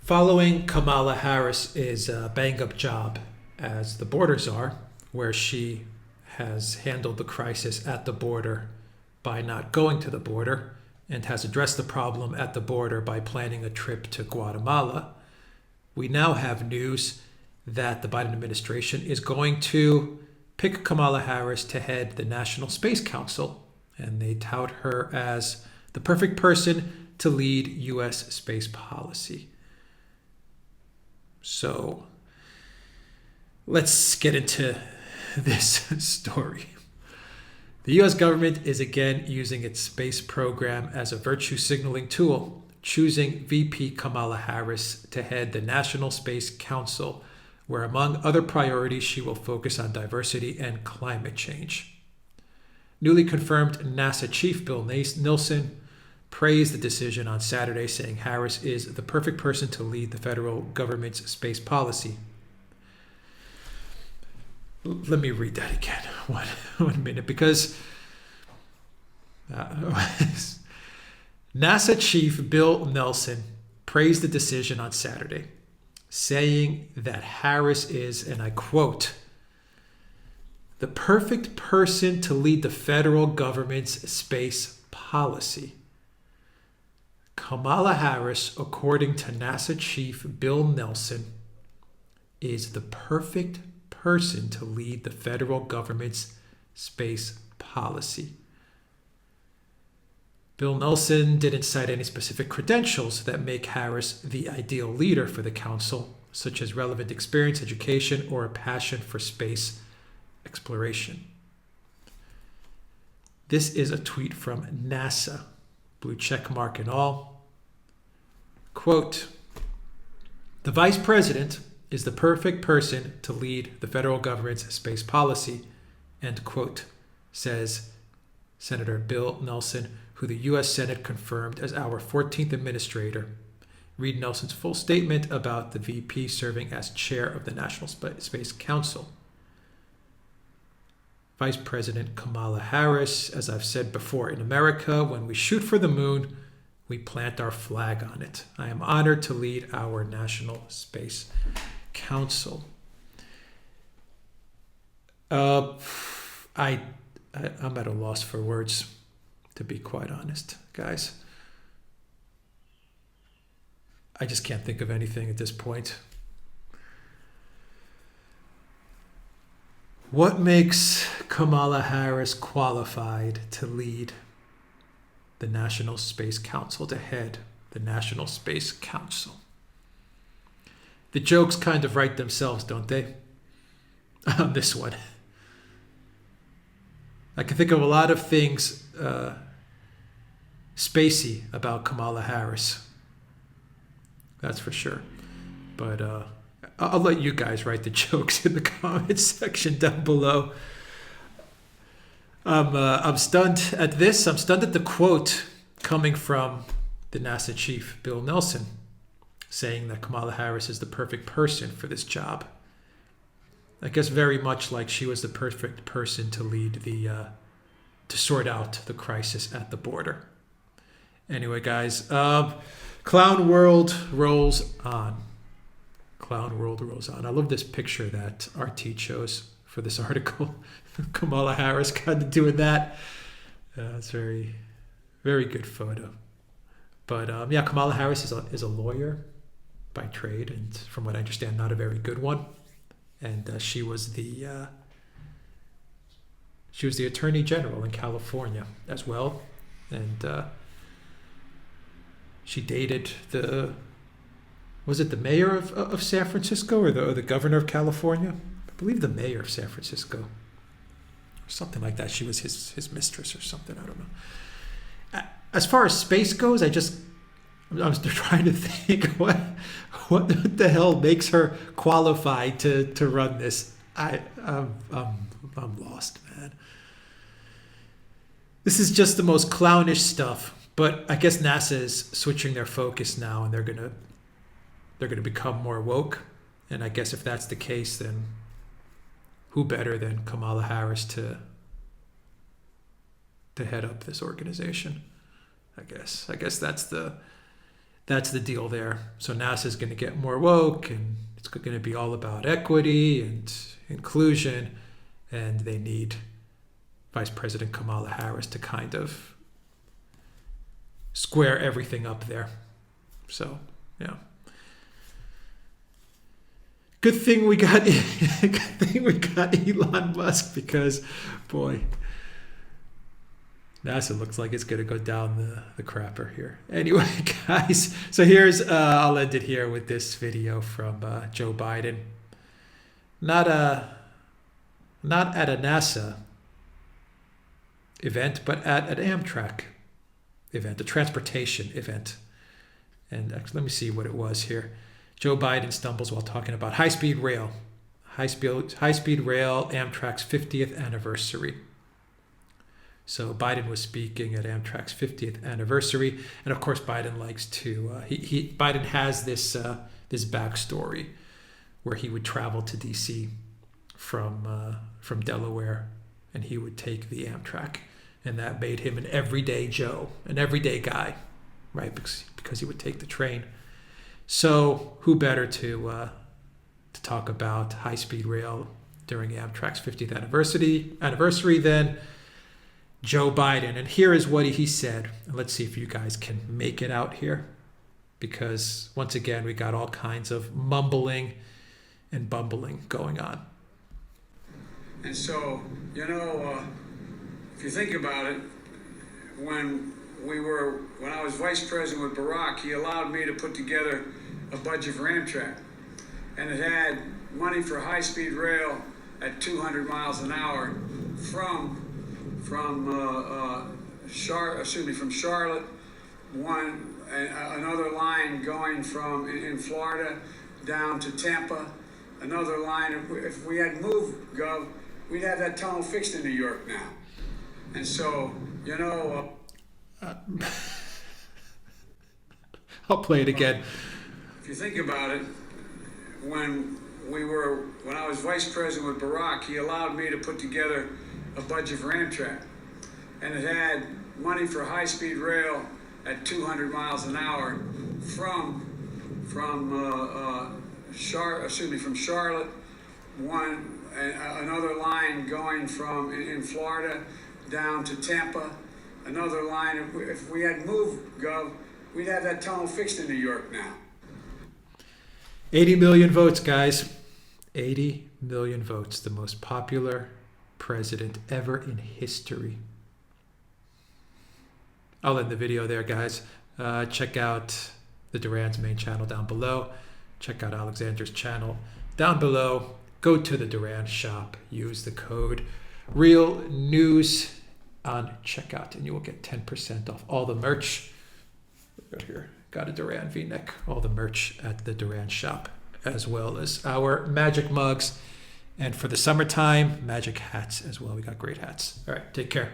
Following Kamala Harris's bang-up job as the border czar, where she has handled the crisis at the border by not going to the border and has addressed the problem at the border by planning a trip to Guatemala, we now have news that the Biden administration is going to pick Kamala Harris to head the National Space Council, and they tout her as the perfect person to lead U.S. space policy. So let's get into this story. The U.S. government is again using its space program as a virtue signaling tool, choosing VP Kamala Harris to head the National Space Council, where among other priorities she will focus on diversity and climate change. Newly confirmed NASA Chief Bill Nelson praised the decision on Saturday, saying Harris is the perfect person to lead the federal government's space policy. Let me read that again, one minute, because NASA Chief Bill Nelson praised the decision on Saturday, saying that Harris is, and I quote, the perfect person to lead the federal government's space policy. Kamala Harris, according to NASA Chief Bill Nelson, is the perfect person to lead the federal government's space policy. Bill Nelson didn't cite any specific credentials that make Harris the ideal leader for the council, such as relevant experience, education, or a passion for space exploration. This is a tweet from NASA, blue check mark and all. Quote, the vice president is the perfect person to lead the federal government's space policy, end quote, says Senator Bill Nelson, who the U.S. Senate confirmed as our 14th administrator. Read Nelson's full statement about the VP serving as chair of the National Space Council. Vice President Kamala Harris, as I've said before, in America, when we shoot for the moon, we plant our flag on it. I am honored to lead our National Space Council. I'm at a loss for words, to be quite honest, guys. I just can't think of anything at this point. What makes Kamala Harris qualified to lead the National Space Council, to head the National Space Council? The jokes kind of write themselves, don't they? On this one. I can think of a lot of things spacey about Kamala Harris. That's for sure. But I'll let you guys write the jokes in the comments section down below. I'm stunned at this. I'm stunned at the quote coming from the NASA chief, Bill Nelson, saying that Kamala Harris is the perfect person for this job. I guess very much like she was the perfect person to lead to sort out the crisis at the border. Anyway, guys, Clown World rolls on. Clown World rolls on. I love this picture that RT chose for this article. Kamala Harris kind of doing that. It's very, very good photo. But yeah, Kamala Harris is a lawyer by trade, and from what I understand, not a very good one. And she was the Attorney General in California as well, and she dated the mayor of San Francisco or the governor of California? I believe the mayor of San Francisco, or something like that. She was his mistress or something. I don't know. As far as space goes, I was trying to think what the hell makes her qualified to run this. I'm lost, man. This is just the most clownish stuff. But I guess NASA is switching their focus now, and they're gonna become more woke. And I guess if that's the case, then who better than Kamala Harris to head up this organization? I guess that's That's the deal there. So NASA is going to get more woke, and it's going to be all about equity and inclusion, and they need Vice President Kamala Harris to kind of square everything up there. So, yeah. Good thing we got Elon Musk, because, boy, NASA looks like it's going to go down the crapper here. Anyway, guys, so here's, I'll end it here with this video from Joe Biden. Not at a NASA event, but at an Amtrak event, a transportation event. And actually, let me see what it was here. Joe Biden stumbles while talking about high-speed rail. High-speed rail, Amtrak's 50th anniversary. So Biden was speaking at Amtrak's 50th anniversary, and of course Biden likes to. Biden has this backstory where he would travel to D.C. from Delaware, and he would take the Amtrak, and that made him an everyday Joe, an everyday guy, right? Because he would take the train. So who better to talk about high-speed rail during Amtrak's 50th anniversary than Joe Biden? And here is what he said. And let's see if you guys can make it out here, because once again, we got all kinds of mumbling and bumbling going on. And so, if you think about it, when I was vice president with Barack, he allowed me to put together a budget for Amtrak. And it had money for high-speed rail at 200 miles an hour from Charlotte, another line going from in Florida down to Tampa, another line. If we had moved, Gov, we'd have that tunnel fixed in New York now. And so, I'll play it again. If you think about it, when I was vice president with Barack, he allowed me to put together a budget for Amtrak, and it had money for high-speed rail at 200 miles an hour from Charlotte, another line going from in Florida down to Tampa, another line. If we had moved, Gov, we'd have that tunnel fixed in New York now. 80 million votes, guys. 80 million votes. The most popular president ever in history. I'll end the video there, guys. Check out the Duran's main channel down below. Check out Alexander's channel down below. Go to the Duran shop. Use the code Real News on checkout, and you will get 10% off all the merch. Right here, got a Duran V-neck. All the merch at the Duran shop, as well as our magic mugs, and for the summertime, magic hats as well. We got great hats. All right, take care.